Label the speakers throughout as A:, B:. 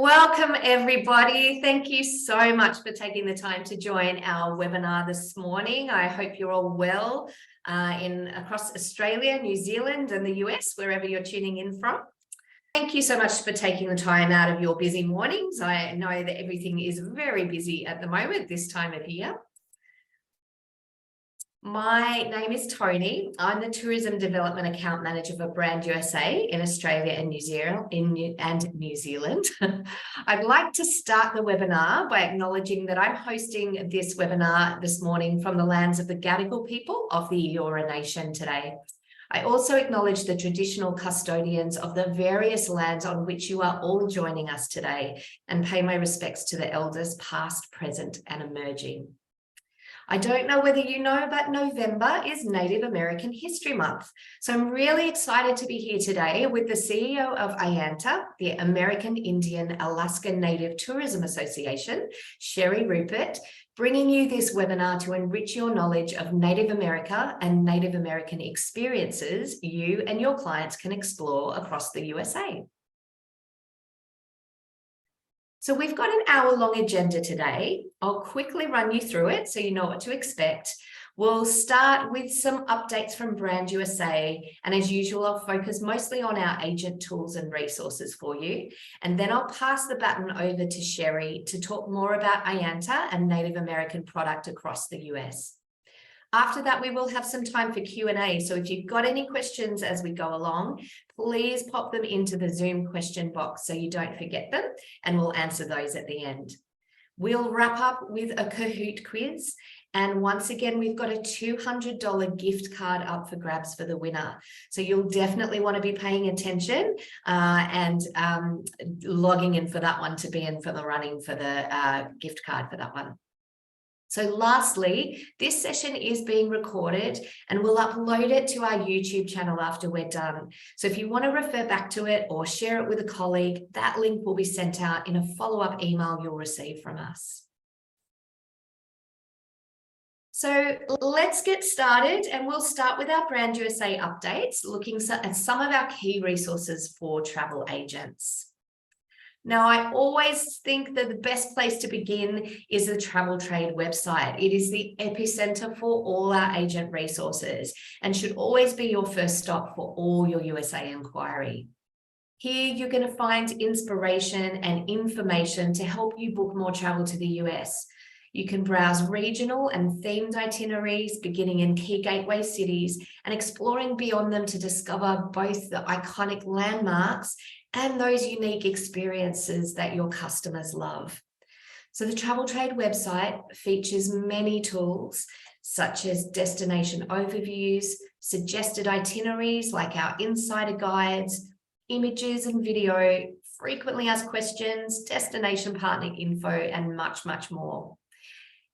A: Welcome, everybody. Thank you so much for taking the time to join our webinar this morning. I hope you're all well across Australia, New Zealand, and the US, wherever you're tuning in from. Thank you so much for taking the time out of your busy mornings. I know that everything is very busy at the moment, this time of year. My name is Tony. I'm the Tourism Development Account Manager for Brand USA in Australia and New Zealand. I'd like to start the webinar by acknowledging that I'm hosting this webinar this morning from the lands of the Gadigal people of the Eora Nation today. I also acknowledge the traditional custodians of the various lands on which you are all joining us today and pay my respects to the elders past, present, and emerging. I don't know whether you know, but November is Native American History Month. So I'm really excited to be here today with the CEO of AIANTA, the American Indian Alaska Native Tourism Association, Sherry Rupert, bringing you this webinar to enrich your knowledge of Native America and Native American experiences you and your clients can explore across the USA. So we've got an hour-long agenda today. I'll quickly run you through it so you know what to expect. We'll start with some updates from Brand USA, and as usual, I'll focus mostly on our agent tools and resources for you. And then I'll pass the baton over to Sherry to talk more about AIANTA and Native American product across the US. After that, we will have some time for Q&A. So if you've got any questions as we go along, please pop them into the Zoom question box so you don't forget them, and we'll answer those at the end. We'll wrap up with a Kahoot quiz. And once again, we've got a $200 gift card up for grabs for the winner. So you'll definitely want to be paying attention and logging in for that one to be in for the running for the gift card for that one. So lastly, this session is being recorded and we'll upload it to our YouTube channel after we're done. So if you want to refer back to it or share it with a colleague, that link will be sent out in a follow-up email you'll receive from us. So let's get started, and we'll start with our Brand USA updates, looking at some of our key resources for travel agents. Now, I always think that the best place to begin is the Travel Trade website. It is the epicenter for all our agent resources and should always be your first stop for all your USA inquiry. Here, you're going to find inspiration and information to help you book more travel to the US. You can browse regional and themed itineraries, beginning in key gateway cities and exploring beyond them to discover both the iconic landmarks and those unique experiences that your customers love. So the Travel Trade website features many tools such as destination overviews, suggested itineraries like our insider guides, images and video, frequently asked questions, destination partner info, and much, much more.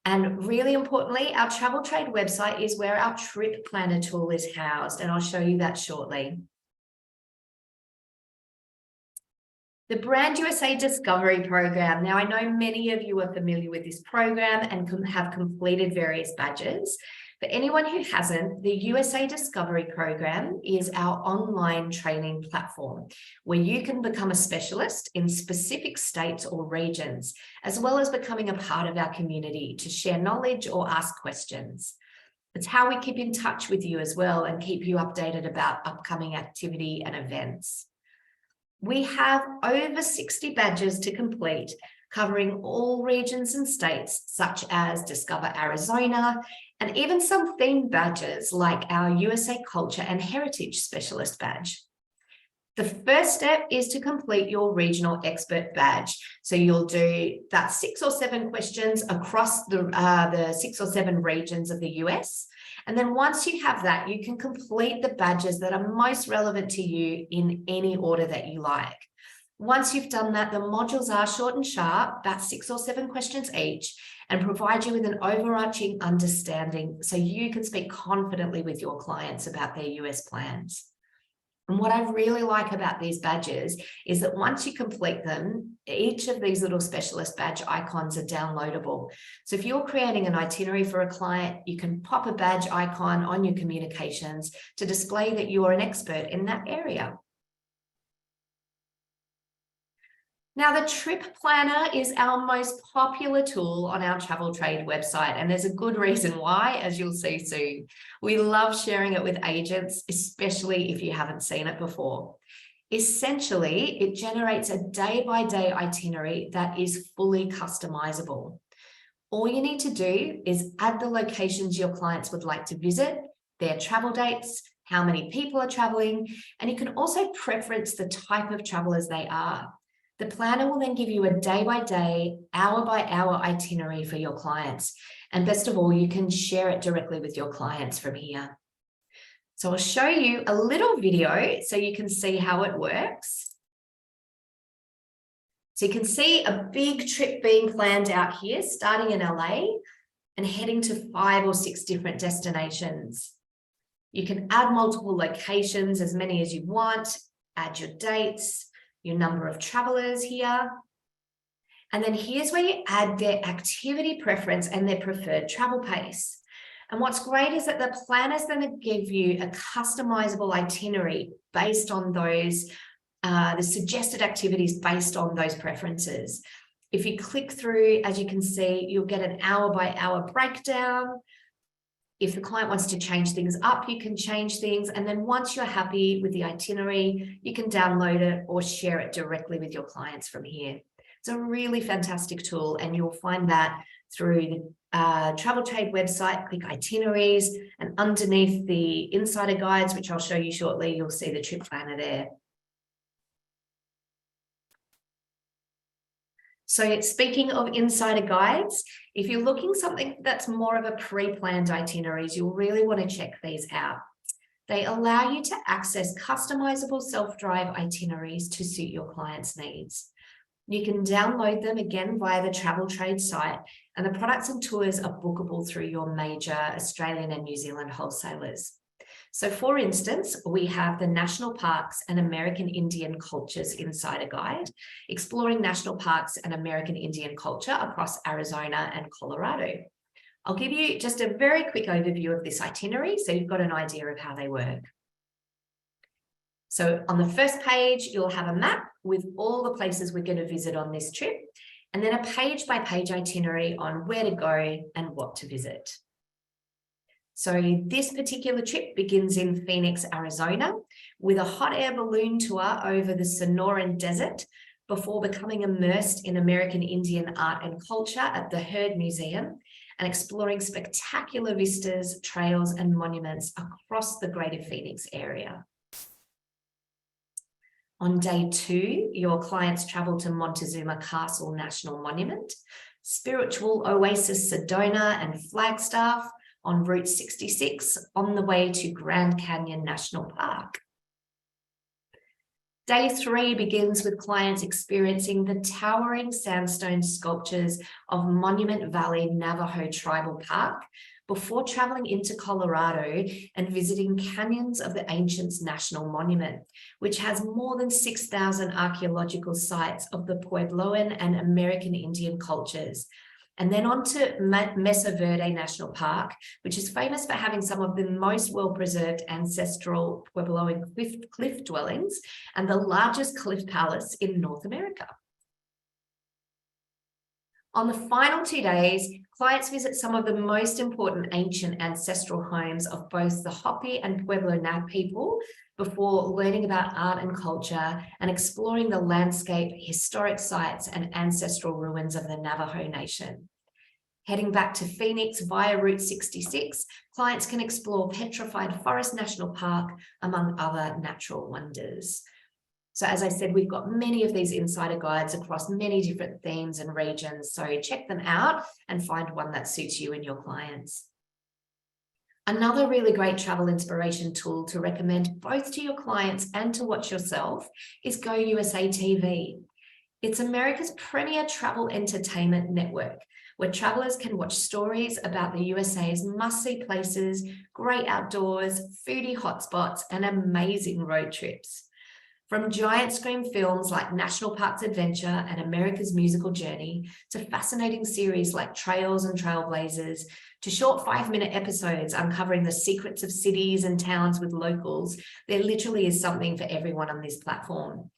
A: And really importantly, our Travel Trade website is where our trip planner tool is housed, and I'll show you that shortly. The Brand USA Discovery Program. Now, I know many of you are familiar with this program and have completed various badges. For anyone who hasn't, the USA Discovery Program is our online training platform where you can become a specialist in specific states or regions, as well as becoming a part of our community to share knowledge or ask questions. It's how we keep in touch with you as well and keep you updated about upcoming activity and events. We have over 60 badges to complete, covering all regions and states, such as Discover Arizona, and even some themed badges like our USA Culture and Heritage Specialist badge. The first step is to complete your Regional Expert badge. So you'll do that 6 or 7 questions across the 6 or 7 regions of the US. And then once you have that, you can complete the badges that are most relevant to you in any order that you like. Once you've done that, the modules are short and sharp, about 6 or 7 questions each, and provide you with an overarching understanding so you can speak confidently with your clients about their US plans. And what I really like about these badges is that once you complete them, each of these little specialist badge icons are downloadable. So if you're creating an itinerary for a client, you can pop a badge icon on your communications to display that you are an expert in that area. Now, the trip planner is our most popular tool on our travel trade website, and there's a good reason why, as you'll see soon. We love sharing it with agents, especially if you haven't seen it before. Essentially, it generates a day-by-day itinerary that is fully customizable. All you need to do is add the locations your clients would like to visit, their travel dates, how many people are traveling, and you can also preference the type of travelers they are. The planner will then give you a day-by-day, hour-by-hour itinerary for your clients. And best of all, you can share it directly with your clients from here. So I'll show you a little video so you can see how it works. So you can see a big trip being planned out here, starting in LA and heading to 5 or 6 different destinations. You can add multiple locations, as many as you want, add your dates, your number of travelers here. And then here's where you add their activity preference and their preferred travel pace. And what's great is that the planner is going to give you a customizable itinerary based on those, the suggested activities based on those preferences. If you click through, as you can see, you'll get an hour-by-hour breakdown. If the client wants to change things up, you can change things. And then once you're happy with the itinerary, you can download it or share it directly with your clients from here. It's a really fantastic tool, and you'll find that through the Travel Trade website. Click itineraries, and underneath the insider guides, which I'll show you shortly, you'll see the trip planner there. So speaking of insider guides, if you're looking something that's more of a pre-planned itineraries, you'll really want to check these out. They allow you to access customizable self-drive itineraries to suit your clients' needs. You can download them again via the Travel Trade site, and the products and tours are bookable through your major Australian and New Zealand wholesalers. So for instance, we have the National Parks and American Indian Cultures Insider Guide, exploring national parks and American Indian culture across Arizona and Colorado. I'll give you just a very quick overview of this itinerary so you've got an idea of how they work. So on the first page, you'll have a map with all the places we're going to visit on this trip, and then a page-by-page itinerary on where to go and what to visit. So this particular trip begins in Phoenix, Arizona, with a hot air balloon tour over the Sonoran Desert before becoming immersed in American Indian art and culture at the Heard Museum and exploring spectacular vistas, trails, and monuments across the greater Phoenix area. On day 2, your clients travel to Montezuma Castle National Monument, spiritual oasis Sedona and Flagstaff on Route 66 on the way to Grand Canyon National Park. Day 3 begins with clients experiencing the towering sandstone sculptures of Monument Valley Navajo Tribal Park before traveling into Colorado and visiting Canyons of the Ancients National Monument, which has more than 6,000 archaeological sites of the Puebloan and American Indian cultures. And then on to Mesa Verde National Park, which is famous for having some of the most well-preserved ancestral Puebloan cliff dwellings and the largest cliff palace in North America. On the final 2 days, clients visit some of the most important ancient ancestral homes of both the Hopi and Pueblo Nag people before learning about art and culture and exploring the landscape, historic sites, and ancestral ruins of the Navajo Nation. Heading back to Phoenix via Route 66, clients can explore Petrified Forest National Park, among other natural wonders. So as I said, we've got many of these insider guides across many different themes and regions, so check them out and find one that suits you and your clients. Another really great travel inspiration tool to recommend both to your clients and to watch yourself is Go USA TV. It's America's premier travel entertainment network, where travelers can watch stories about the USA's must-see places, great outdoors, foodie hotspots, and amazing road trips. From giant screen films like National Parks Adventure and America's Musical Journey, to fascinating series like Trails and Trailblazers, to short 5-minute episodes uncovering the secrets of cities and towns with locals, there literally is something for everyone on this platform.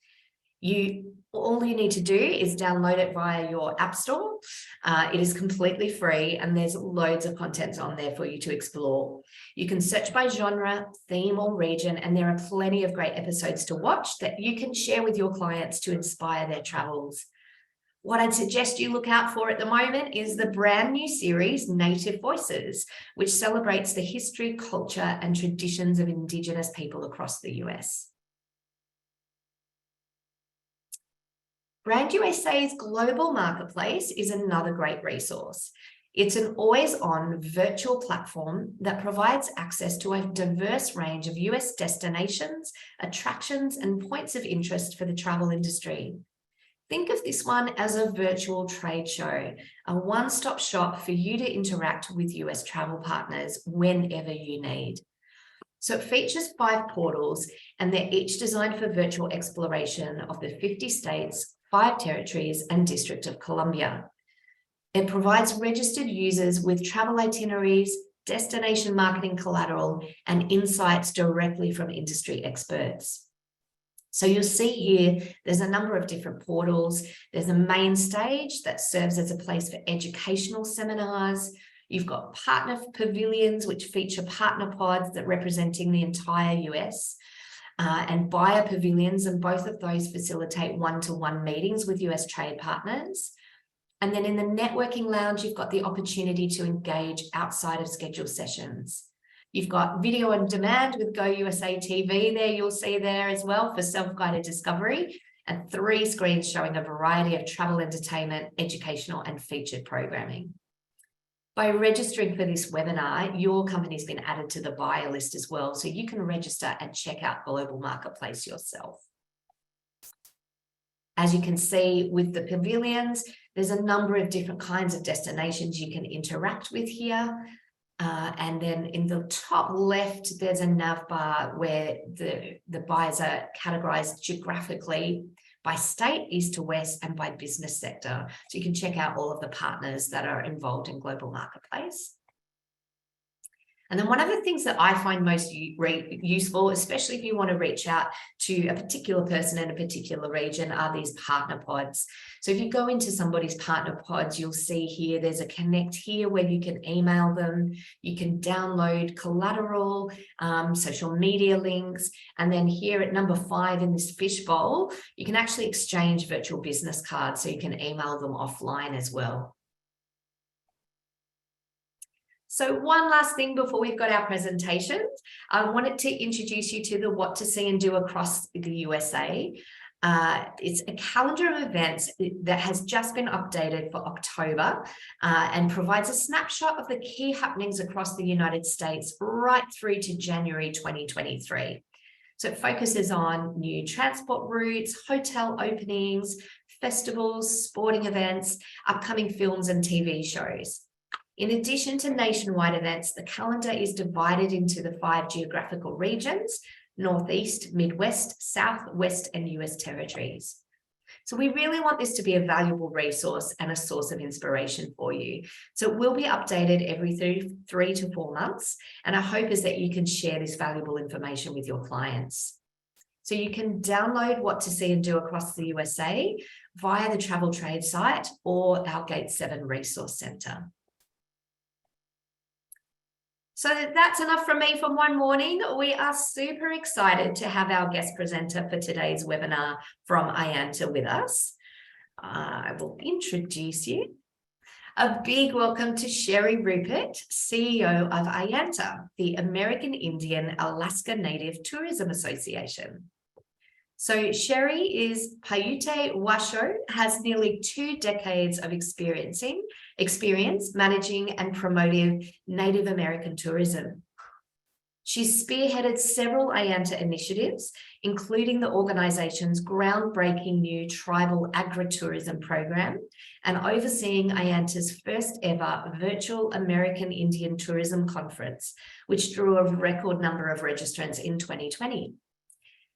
A: All you need to do is download it via your app store. It is completely free and there's loads of content on there for you to explore. You can search by genre, theme or region, and there are plenty of great episodes to watch that you can share with your clients to inspire their travels. What I'd suggest you look out for at the moment is the brand new series, Native Voices, which celebrates the history, culture, and traditions of Indigenous people across the US. Brand USA's global marketplace is another great resource. It's an always-on virtual platform that provides access to a diverse range of US destinations, attractions, and points of interest for the travel industry. Think of this one as a virtual trade show, a one-stop shop for you to interact with US travel partners whenever you need. So it features 5 portals, and they're each designed for virtual exploration of the 50 states, 5 territories, and District of Columbia. It provides registered users with travel itineraries, destination marketing collateral, and insights directly from industry experts. So you'll see here, there's a number of different portals. There's a main stage that serves as a place for educational seminars. You've got partner pavilions, which feature partner pods that representing the entire US. And buyer pavilions, and both of those facilitate one-to-one meetings with US trade partners. And then in the networking lounge, you've got the opportunity to engage outside of scheduled sessions. You've got video on demand with Go USA TV there, you'll see there as well for self-guided discovery, and 3 screens showing a variety of travel, entertainment, educational, and featured programming. By registering for this webinar, your company's been added to the buyer list as well, so you can register and check out Global Marketplace yourself. As you can see with the pavilions, there's a number of different kinds of destinations you can interact with here. And then in the top left, there's a nav bar where the buyers are categorized geographically by state, east to west, and by business sector. So you can check out all of the partners that are involved in Global Marketplace. And then one of the things that I find most useful, especially if you want to reach out to a particular person in a particular region, are these partner pods. So if you go into somebody's partner pods, you'll see here, there's a connect here where you can email them, you can download collateral, social media links, and then here at number 5 in this fishbowl, you can actually exchange virtual business cards, so you can email them offline as well. So one last thing before we've got our presentations, I wanted to introduce you to the What to See and Do across the USA. It's a calendar of events that has just been updated for October and provides a snapshot of the key happenings across the United States right through to January 2023. So it focuses on new transport routes, hotel openings, festivals, sporting events, upcoming films and TV shows. In addition to nationwide events, the calendar is divided into the 5 geographical regions: Northeast, Midwest, Southwest, and US territories. So we really want this to be a valuable resource and a source of inspiration for you. So it will be updated every 3 to 4 months. And our hope is that you can share this valuable information with your clients. So you can download What to See and Do across the USA via the Travel Trade site or our Gate 7 Resource Centre. So that's enough from me for one morning. We are super excited to have our guest presenter for today's webinar from AIANTA with us. I will introduce you. A big welcome to Sherry Rupert, CEO of AIANTA, the American Indian Alaska Native Tourism Association. So Sherry is Paiute Washo, has nearly 2 decades of experience managing and promoting Native American tourism. She's spearheaded several AIANTA initiatives, including the organization's groundbreaking new tribal agritourism program and overseeing AIANTA's first ever virtual American Indian Tourism Conference, which drew a record number of registrants in 2020.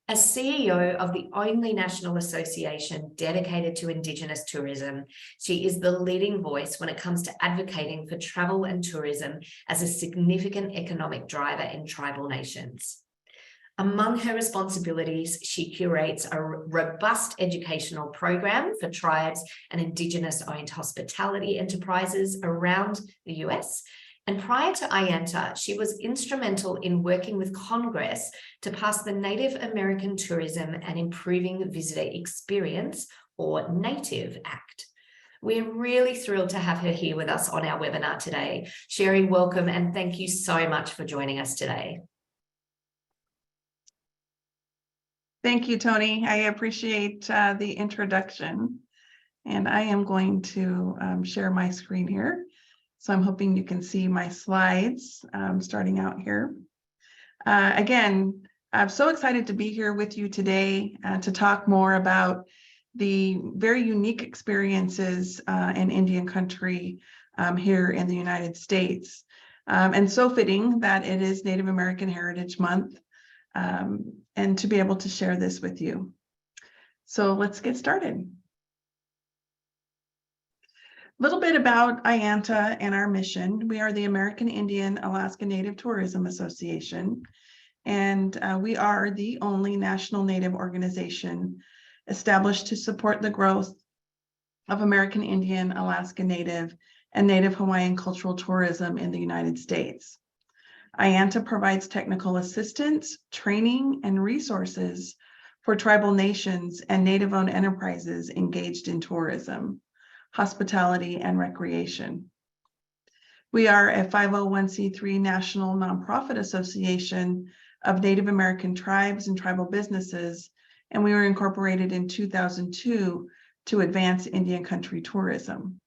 A: As CEO of the only national association dedicated to Indigenous tourism, she is the leading voice when it comes to advocating for travel and tourism as a significant economic driver in tribal nations. Among her responsibilities, she curates a robust educational program for tribes and Indigenous-owned hospitality enterprises around the US. And prior to AIANTA, she was instrumental in working with Congress to pass the Native American Tourism and Improving Visitor Experience, or NATIVE Act. We're really thrilled to have her here with us on our webinar today. Sherry, welcome, and thank you so much for joining us today.
B: Thank you, Tony. I appreciate the introduction. And I am going to share my screen here. So I'm hoping you can see my slides starting out here. Again, I'm so excited to be here with you today to talk more about the very unique experiences in Indian country here in the United States. And so fitting that it is Native American Heritage Month, and to be able to share this with you. So let's get started. A little bit about AIANTA and our mission. We are the American Indian Alaska Native Tourism Association, and we are the only national Native organization established to support the growth of American Indian, Alaska Native, and Native Hawaiian cultural tourism in the United States. AIANTA provides technical assistance, training, and resources for tribal nations and Native-owned enterprises engaged in tourism, hospitality, and recreation. We are a 501c3 national nonprofit association of Native American tribes and tribal businesses, and we were incorporated in 2002 to advance Indian country tourism.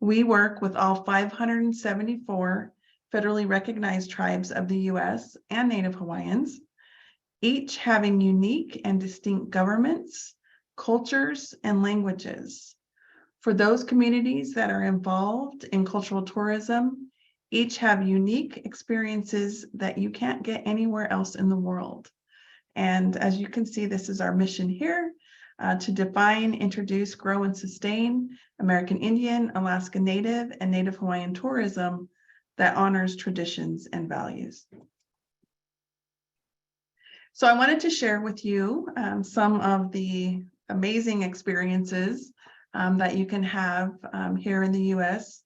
B: We work with all 574 federally recognized tribes of the US and Native Hawaiians, each having unique and distinct governments, cultures, and languages. For those communities that are involved in cultural tourism, each have unique experiences that you can't get anywhere else in the world. And as you can see, this is our mission here, to define, introduce, grow, and sustain American Indian, Alaska Native, and Native Hawaiian tourism that honors traditions and values. So I wanted to share with you some of the amazing experiences that you can have here in the US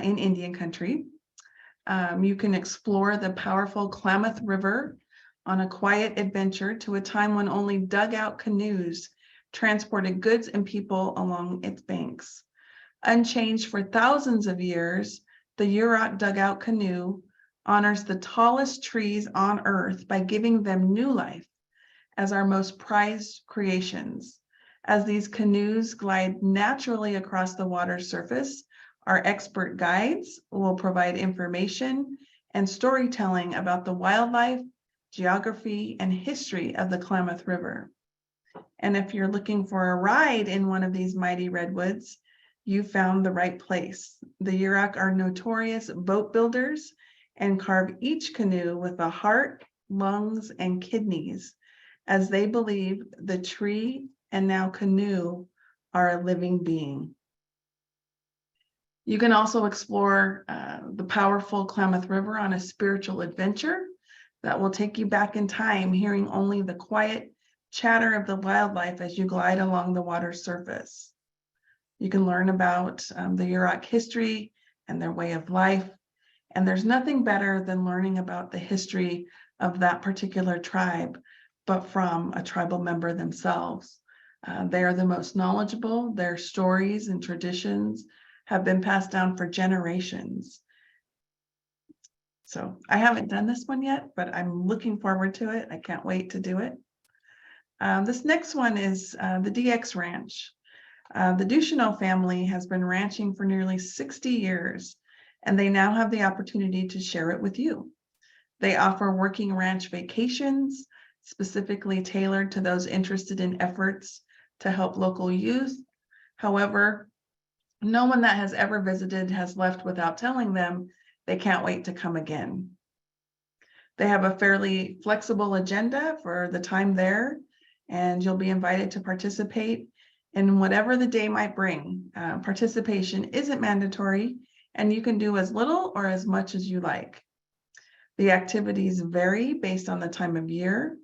B: in Indian country. You can explore the powerful Klamath River on a quiet adventure to a time when only dugout canoes transported goods and people along its banks. Unchanged for thousands of years, the Yurok dugout canoe honors the tallest trees on earth by giving them new life as our most prized creations. As these canoes glide naturally across the water's surface, our expert guides will provide information and storytelling about the wildlife, geography, and history of the Klamath River. And if you're looking for a ride in one of these mighty redwoods, you found the right place. The Yurok are notorious boat builders and carve each canoe with a heart, lungs, and kidneys, as they believe the tree and now canoe are a living being. You can also explore the powerful Klamath River on a spiritual adventure that will take you back in time, hearing only the quiet chatter of the wildlife as you glide along the water's surface. You can learn about the Yurok history and their way of life. And there's nothing better than learning about the history of that particular tribe, but from a tribal member themselves. They are the most knowledgeable. Their stories and traditions have been passed down for generations. So I haven't done this one yet, but I'm looking forward to it. I can't wait to do it. This next one is the DX Ranch. The Ducheneau family has been ranching for nearly 60 years, and they now have the opportunity to share it with you. They offer working ranch vacations, specifically tailored to those interested in efforts to help local youth. However, no one that has ever visited has left without telling them they can't wait to come again. They have a fairly flexible agenda for the time there, and you'll be invited to participate in whatever the day might bring. Participation isn't mandatory, and you can do as little or as much as you like. The activities vary based on the time of year,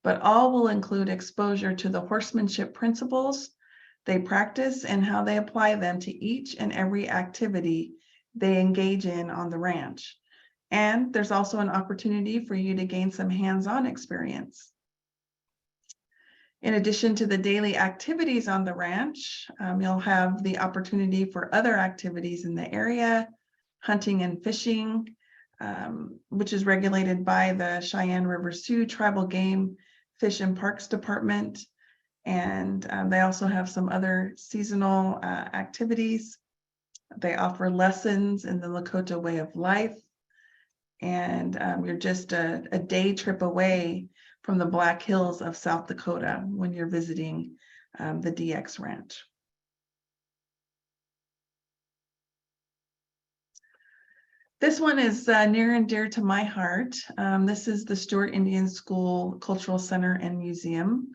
B: but all will include exposure to the horsemanship principles they practice and how they apply them to each and every activity they engage in on the ranch. And there's also an opportunity for you to gain some hands-on experience. In addition to the daily activities on the ranch, you'll have the opportunity for other activities in the area, hunting and fishing, which is regulated by the Cheyenne River Sioux Tribal Game, Fish and Parks Department. And they also have some other seasonal activities. They offer lessons in the Lakota way of life. And you're just a day trip away from the Black Hills of South Dakota when you're visiting the DX Ranch. This one is near and dear to my heart. This is the Stewart Indian School Cultural Center and Museum.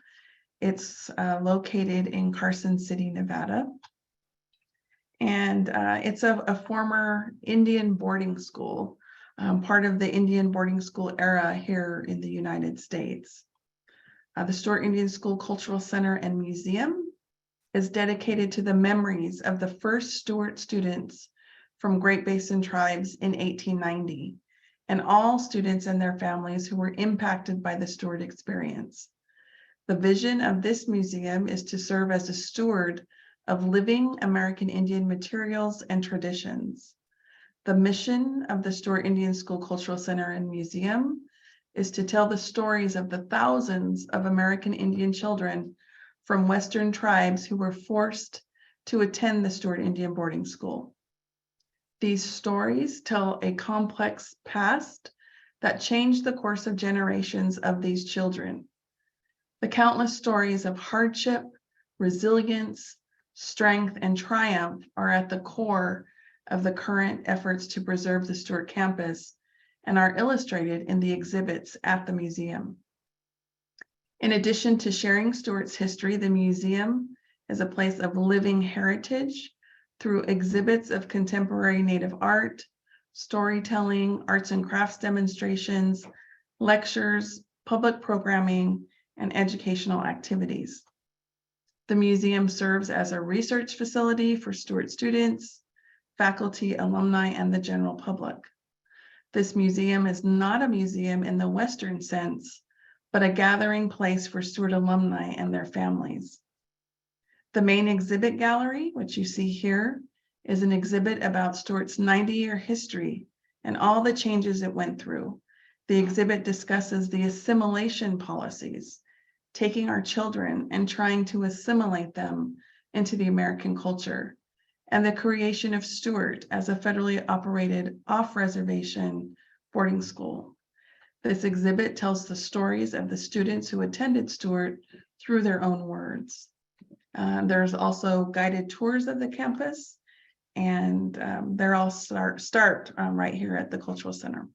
B: It's located in Carson City, Nevada. And it's a former Indian boarding school, part of the Indian boarding school era here in the United States. The Stewart Indian School Cultural Center and Museum is dedicated to the memories of the first Stewart students from Great Basin tribes in 1890, and all students and their families who were impacted by the Stewart experience. The vision of this museum is to serve as a steward of living American Indian materials and traditions. The mission of the Stewart Indian School Cultural Center and Museum is to tell the stories of the thousands of American Indian children from Western tribes who were forced to attend the Stewart Indian boarding school. These stories tell a complex past that changed the course of generations of these children. The countless stories of hardship, resilience, strength, and triumph are at the core of the current efforts to preserve the Stewart campus and are illustrated in the exhibits at the museum. In addition to sharing Stewart's history, the museum is a place of living heritage through exhibits of contemporary Native art, storytelling, arts and crafts demonstrations, lectures, public programming, and educational activities. The museum serves as a research facility for Stewart students, faculty, alumni, and the general public. This museum is not a museum in the Western sense, but a gathering place for Stewart alumni and their families. The main exhibit gallery, which you see here, is an exhibit about Stewart's 90-year history and all the changes it went through. The exhibit discusses the assimilation policies, taking our children and trying to assimilate them into the American culture, and the creation of Stewart as a federally operated off-reservation boarding school. This exhibit tells the stories of the students who attended Stewart through their own words. There's also guided tours of the campus, and they're all start right here at the Cultural Center.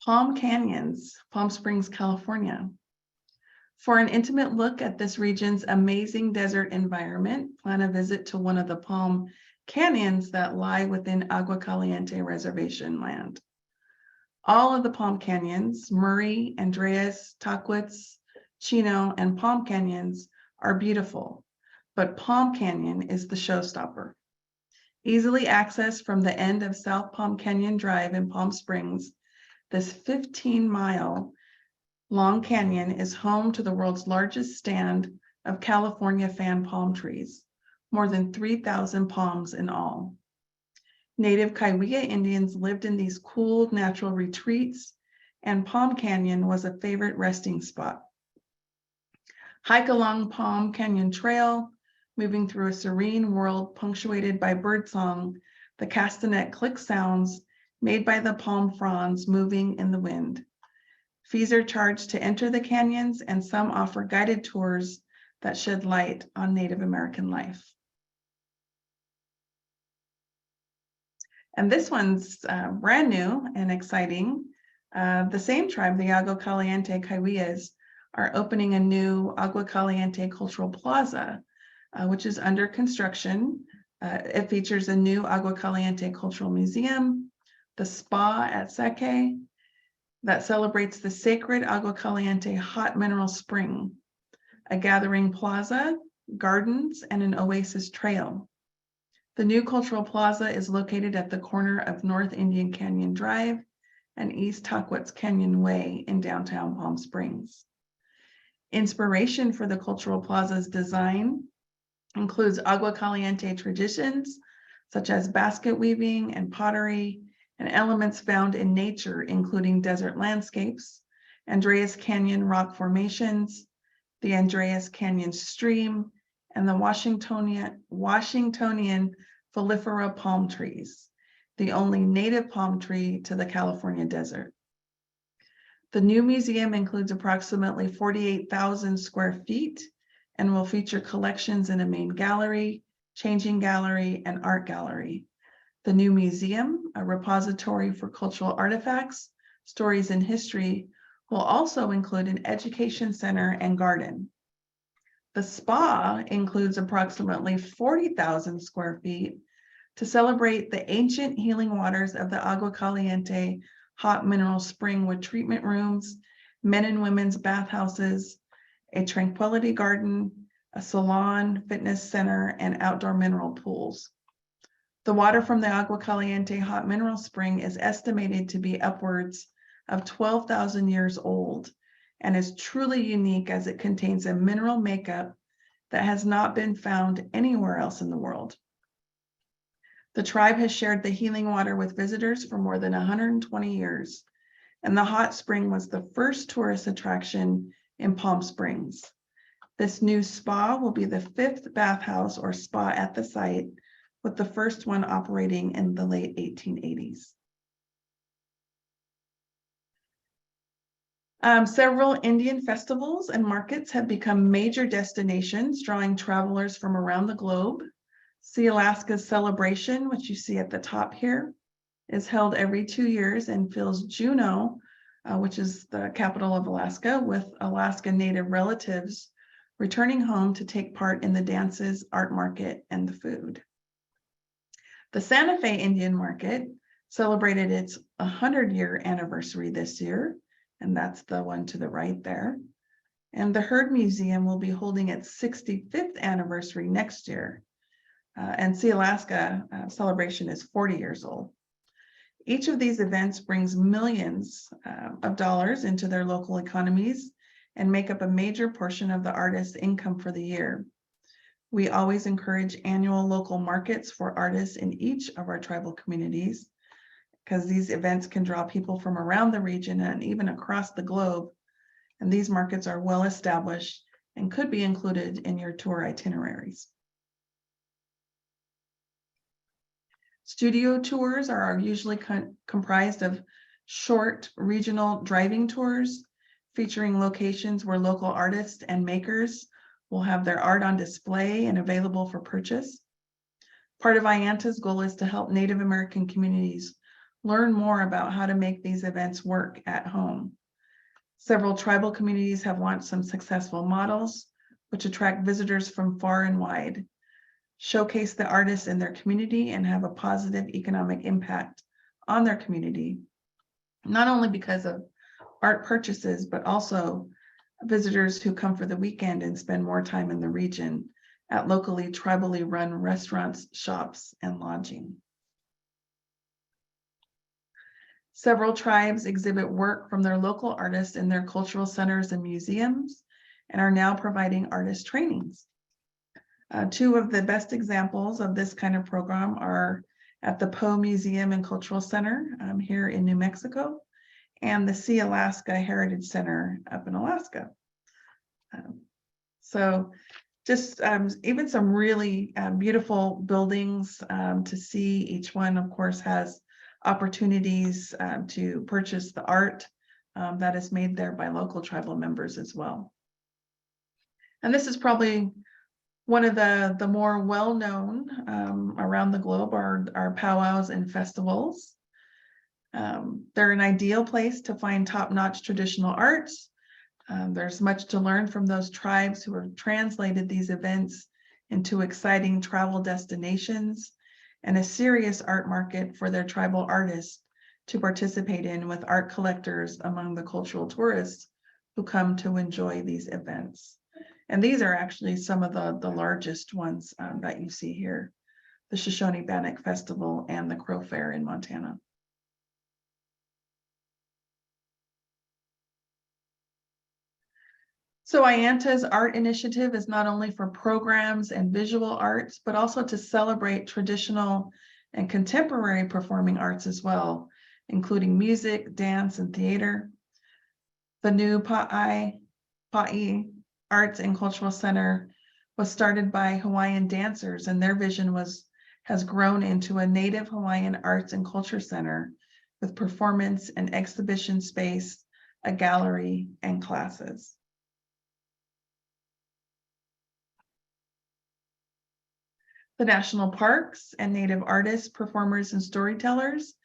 B: Palm Canyons, Palm Springs, California. For an intimate look at this region's amazing desert environment, plan a visit to one of the Palm Canyons that lie within Agua Caliente Reservation land. All of the Palm Canyons, Murray, Andreas, Tahquitz, Chino, and Palm Canyons are beautiful, but Palm Canyon is the showstopper. Easily accessed from the end of South Palm Canyon Drive in Palm Springs, this 15-mile long canyon is home to the world's largest stand of California fan palm trees, more than 3,000 palms in all. Native Kaiwea Indians lived in these cool natural retreats, and Palm Canyon was a favorite resting spot. Hike along Palm Canyon Trail, moving through a serene world punctuated by birdsong, the castanet click sounds made by the palm fronds moving in the wind. Fees are charged to enter the canyons, and some offer guided tours that shed light on Native American life. And this one's brand new and exciting. The same tribe, the Agua Caliente Kaiweas, are opening a new Agua Caliente Cultural Plaza, which is under construction. It features a new Agua Caliente Cultural Museum, the spa at Sake that celebrates the sacred Agua Caliente hot mineral spring, a gathering plaza, gardens, and an oasis trail. The new cultural plaza is located at the corner of North Indian Canyon Drive and East Tahquitz Canyon Way in downtown Palm Springs. Inspiration for the cultural plaza's design includes Agua Caliente traditions, such as basket weaving and pottery, and elements found in nature, including desert landscapes, Andreas Canyon rock formations, the Andreas Canyon stream, and the Washingtonian Folifera palm trees, the only native palm tree to the California desert. The new museum includes approximately 48,000 square feet and will feature collections in a main gallery, changing gallery, and art gallery. The new museum, a repository for cultural artifacts, stories, and history, will also include an education center and garden. The spa includes approximately 40,000 square feet to celebrate the ancient healing waters of the Agua Caliente hot mineral spring with treatment rooms, men and women's bathhouses, a tranquility garden, a salon, fitness center, and outdoor mineral pools. The water from the Agua Caliente hot mineral spring is estimated to be upwards of 12,000 years old and is truly unique as it contains a mineral makeup that has not been found anywhere else in the world. The tribe has shared the healing water with visitors for more than 120 years, and the hot spring was the first tourist attraction in Palm Springs. This new spa will be the 5th bathhouse or spa at the site, with the first one operating in the late 1880s. Several Indian festivals and markets have become major destinations, drawing travelers from around the globe. Alaska's celebration, which you see at the top here, is held every 2 years and fills Juneau, which is the capital of Alaska, with Alaska Native relatives returning home to take part in the dances, art market, and the food. The Santa Fe Indian Market celebrated its 100-year anniversary this year, and that's the one to the right there. And the Herd Museum will be holding its 65th anniversary next year. And Alaska celebration is 40 years old. Each of these events brings millions of dollars into their local economies and make up a major portion of the artist's income for the year. We always encourage annual local markets for artists in each of our tribal communities, because these events can draw people from around the region and even across the globe. And these markets are well established and could be included in your tour itineraries. Studio tours are usually comprised of short regional driving tours featuring locations where local artists and makers will have their art on display and available for purchase. Part of AIANTA's goal is to help Native American communities learn more about how to make these events work at home. Several tribal communities have launched some successful models, which attract visitors from far and wide, showcase the artists in their community, and have a positive economic impact on their community, not only because of art purchases, but also visitors who come for the weekend and spend more time in the region at locally tribally run restaurants, shops, and lodging. Several tribes exhibit work from their local artists in their cultural centers and museums and are now providing artist trainings. Two of the best examples of this kind of program are at the Poe Museum and Cultural Center here in New Mexico, and the Alaska Heritage Center up in Alaska. So just even some really beautiful buildings to see. Each one, of course, has opportunities to purchase the art that is made there by local tribal members as well. And this is probably one of the more well-known around the globe are powwows and festivals. They're an ideal place to find top-notch traditional arts. There's much to learn from those tribes who have translated these events into exciting travel destinations and a serious art market for their tribal artists to participate in with art collectors among the cultural tourists who come to enjoy these events. And these are actually some of the largest ones that you see here, the Shoshone-Bannock Festival and the Crow Fair in Montana. So AIANTA's art initiative is not only for programs and visual arts, but also to celebrate traditional and contemporary performing arts as well, including music, dance, and theater. The new Pa'i Arts and Cultural Center was started by Hawaiian dancers, and their vision has grown into a Native Hawaiian Arts and Culture Center with performance and exhibition space, a gallery, and classes. The national parks and Native artists, performers, and storytellers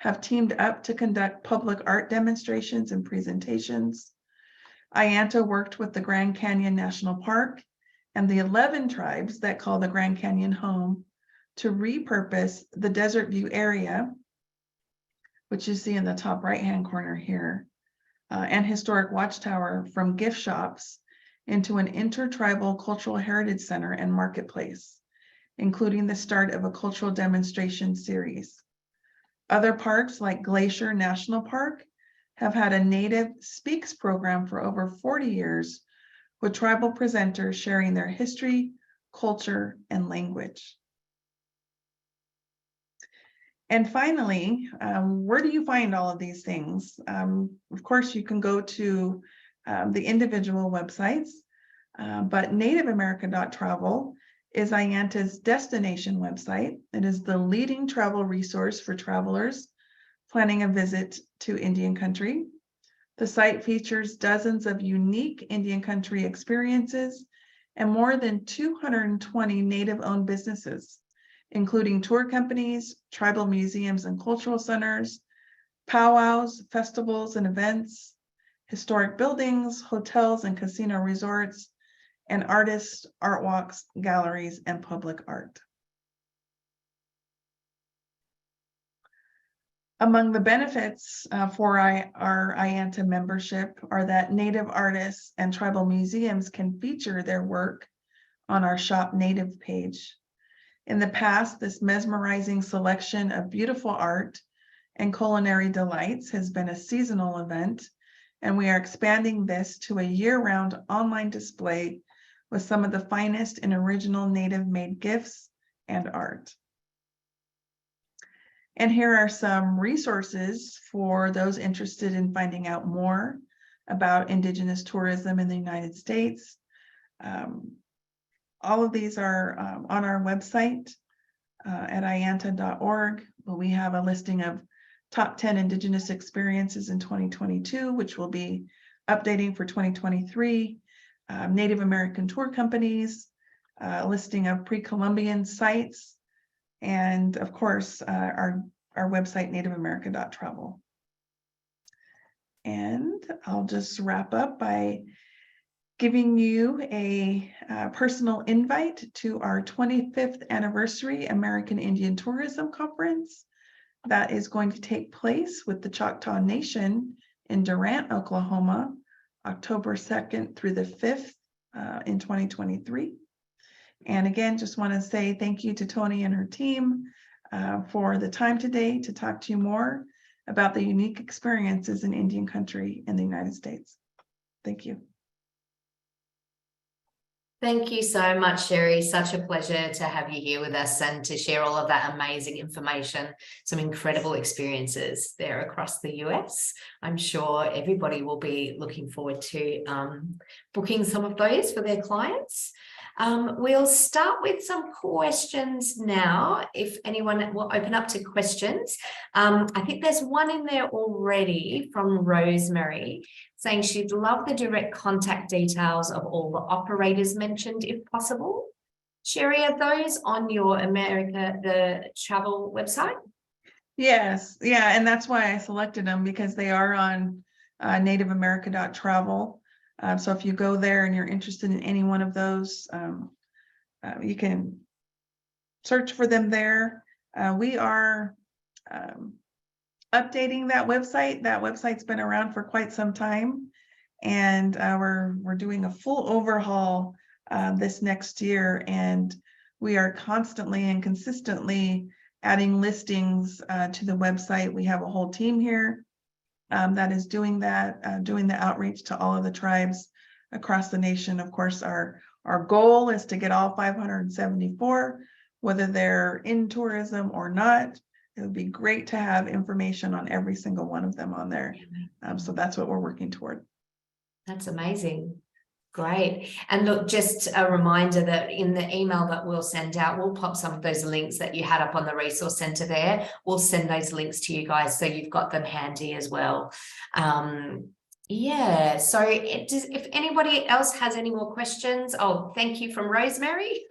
B: have teamed up to conduct public art demonstrations and presentations. AIANTA worked with the Grand Canyon National Park and the 11 tribes that call the Grand Canyon home to repurpose the Desert View area, which you see in the top right-hand corner here, and historic watchtower from gift shops into an intertribal cultural heritage center and marketplace, including the start of a cultural demonstration series. Other parks like Glacier National Park have had a Native Speaks program for over 40 years, with tribal presenters sharing their history, culture, and language. And finally, where do you find all of these things? Of course, you can go to the individual websites, but nativeamerica.travel is AIANTA's destination website. It is the leading travel resource for travelers planning a visit to Indian country. The site features dozens of unique Indian country experiences and more than 220 Native-owned businesses, including tour companies, tribal museums and cultural centers, powwows, festivals and events, historic buildings, hotels and casino resorts, and artists, art walks, galleries, and public art. Among the benefits for our AIANTA membership are that Native artists and tribal museums can feature their work on our Shop Native page. In the past, this mesmerizing selection of beautiful art and culinary delights has been a seasonal event, and we are expanding this to a year-round online display with some of the finest and original Native-made gifts and art. And here are some resources for those interested in finding out more about Indigenous tourism in the United States. All of these are on our website at aianta.org. We have a listing of top 10 Indigenous experiences in 2022, which will be updating for 2023. Native American tour companies, a listing of pre-Columbian sites, and of course, our website, nativeamerica.travel. And I'll just wrap up by giving you a personal invite to our 25th anniversary American Indian Tourism Conference that is going to take place with the Choctaw Nation in Durant, Oklahoma, October 2nd through the 5th in 2023. And again, just want to say thank you to Tony and her team for the time today to talk to you more about the unique experiences in Indian country in the United States. Thank you.
A: Thank you so much, Sherry. Such a pleasure to have you here with us and to share all of that amazing information, some incredible experiences there across the US. I'm sure everybody will be looking forward to booking some of those for their clients. We'll start with some questions now. If anyone will open up to questions. I think there's one in there already from Rosemary saying she'd love the direct contact details of all the operators mentioned if possible. Sherry, are those on your the travel website?
B: Yes, yeah, and that's why I selected them, because they are on nativeamerica.travel. So if you go there and you're interested in any one of those, you can search for them there. We are updating that website. That website's been around for quite some time, and we're doing a full overhaul this next year, and we are constantly and consistently adding listings to the website. We have a whole team here that is doing that, doing the outreach to all of the tribes across the nation. Of course, our goal is to get all 574, whether they're in tourism or not. It would be great to have information on every single one of them on there. So that's what we're working toward.
A: That's amazing. Great. And look, just a reminder that in the email that we'll send out, we'll pop some of those links that you had up on the resource center there. We'll send those links to you guys so you've got them handy as well. Yeah, so if anybody else has any more questions, oh, thank you from Rosemary.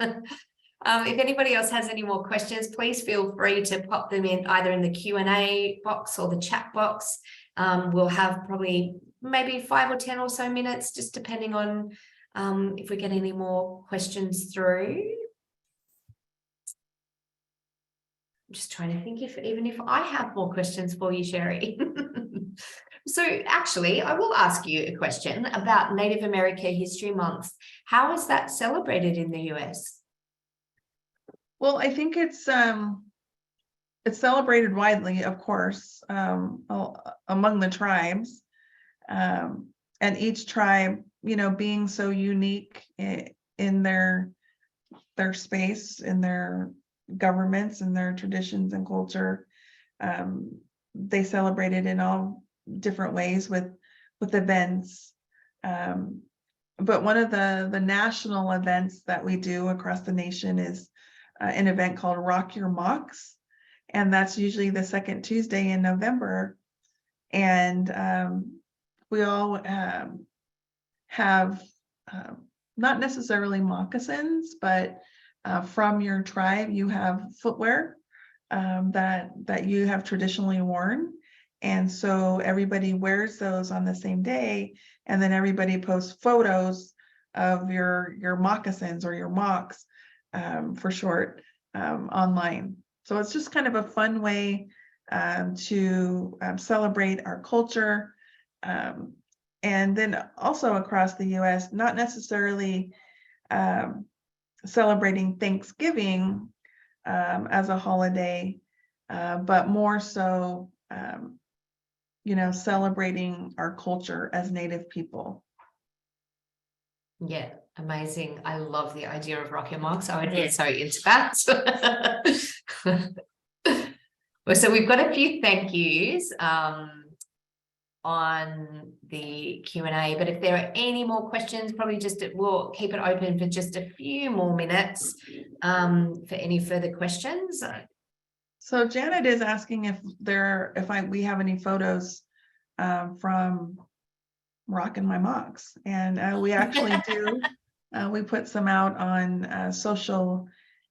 A: If anybody else has any more questions, please feel free to pop them in either in the Q&A box or the chat box. We'll have probably maybe 5 or 10 or so minutes, just depending on if we get any more questions through. I'm just trying to think even if I have more questions for you, Sherry. So actually, I will ask you a question about Native America History Month. How is that celebrated in the US?
B: Well, I think it's celebrated widely, of course, among the tribes, and each tribe, you know, being so unique in their space, in their governments, and their traditions and culture. They celebrate it in all different ways with events. But one of the national events that we do across the nation is an event called Rock Your Mocks, and that's usually the second Tuesday in November. And we all have not necessarily moccasins, but from your tribe, you have footwear that you have traditionally worn. And so everybody wears those on the same day, and then everybody posts photos of your moccasins or your mocks, for short, online. So it's just kind of a fun way to celebrate our culture. And then also across the US, not necessarily celebrating Thanksgiving as a holiday, but more so, you know, celebrating our culture as Native people.
A: Yeah, amazing. I love the idea of Rock Your Mocks. I would get so into that. Well, so we've got a few thank yous on the Q&A, but if there are any more questions, probably we'll keep it open for just a few more minutes for any further questions.
B: So Janet is asking if we have any photos from rocking my mocks, and we actually do. We put some out on social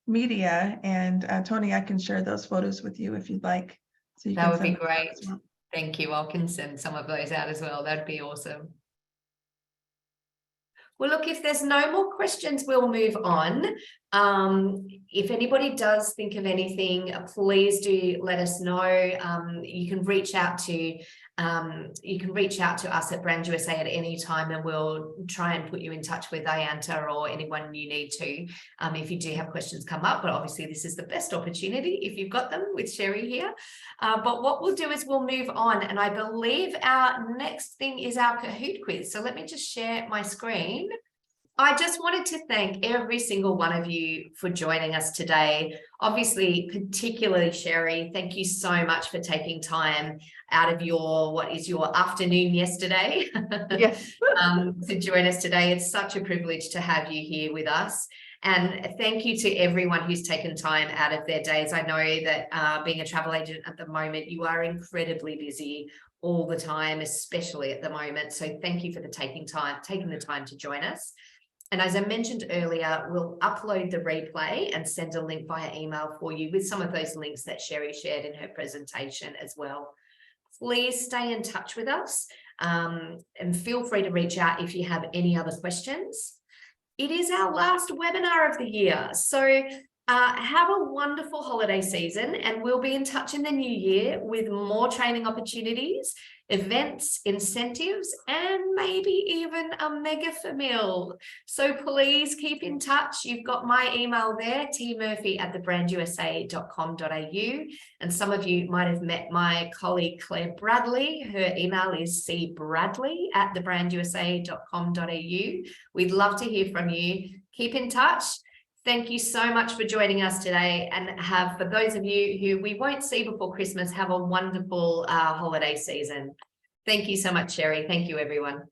B: media, and Tony, I can share those photos with you if you'd like. So you
A: that would be great. Well. Thank you. I can send some of those out as well. That'd be awesome. Well, look, if there's no more questions, we'll move on. If anybody does think of anything, please do let us know. You can reach out to us at Brand USA at any time, and we'll try and put you in touch with AIANTA or anyone you need to, if you do have questions come up. But obviously, this is the best opportunity if you've got them with Sherry here. But what we'll do is we'll move on, and I believe our next thing is our Kahoot quiz. So let me just share my screen. I just wanted to thank every single one of you for joining us today. Obviously, particularly Sherry, thank you so much for taking time out of your afternoon yesterday
B: yes.
A: to join us today. It's such a privilege to have you here with us. And thank you to everyone who's taken time out of their days. I know that being a travel agent at the moment, you are incredibly busy all the time, especially at the moment. So thank you for taking the time to join us. And as I mentioned earlier, we'll upload the replay and send a link via email for you with some of those links that Sherry shared in her presentation as well. Please stay in touch with us and feel free to reach out if you have any other questions. it is our last webinar of the year. So have a wonderful holiday season, and we'll be in touch in the new year with more training opportunities, events, incentives, and maybe even a mega famil. So please keep in touch. You've got my email there, tmurphy@thebrandusa.com.au. And some of you might have met my colleague Claire Bradley. Her email is cbradley@thebrandusa.com.au. We'd love to hear from you. Keep in touch. Thank you so much for joining us today, and for those of you who we won't see before Christmas, have a wonderful holiday season. Thank you so much, Sherry. Thank you, everyone.